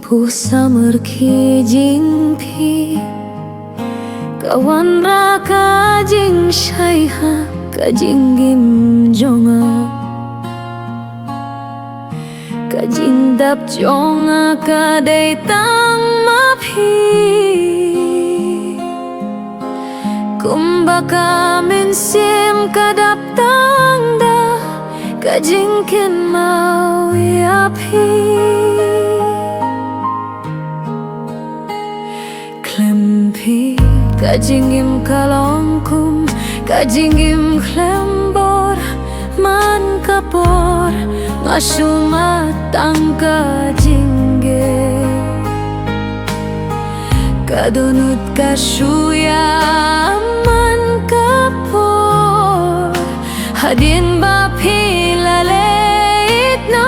Pu samar khi jing phi kawan ra ka jing shai ha ka jing gim jonga ka jing dap jonga ka dei tang ma phi kumba ka min sim ka dap tang da ka jing kin mau ya phi klem phi ka jing im kalong kum ka jing im klem bor man ka por ngasuma tang ka jingge ka donut ka shuya man ka por hadin ba phi la leit no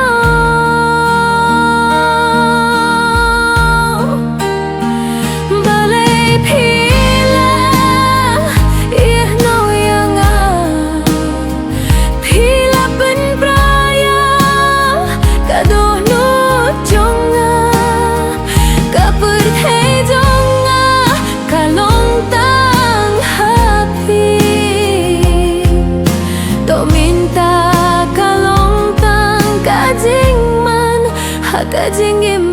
ka jing im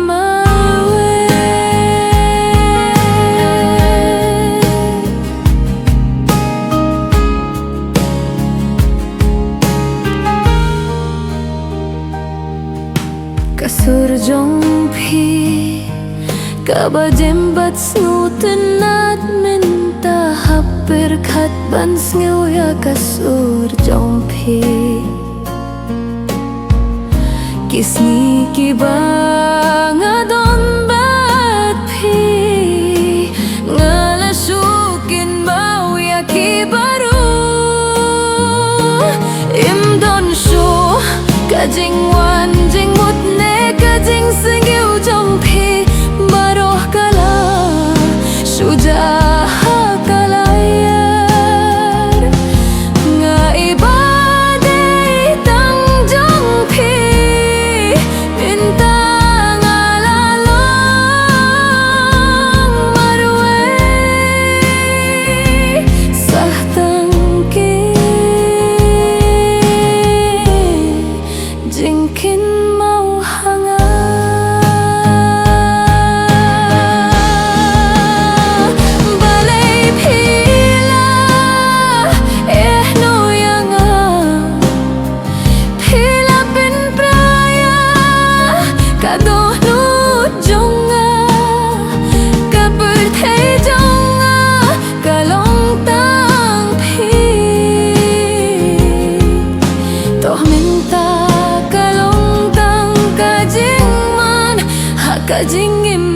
mawe ka sur jong phi ka ba jem bat snuten nat minta happer khat ban sneu ya ka sur jong phi kisni ki banga don bat phi ngala sukin bau ya ki baru im don su ka jing wan jing mut ne ka jing singiu jong phi baro kala suja ka jing im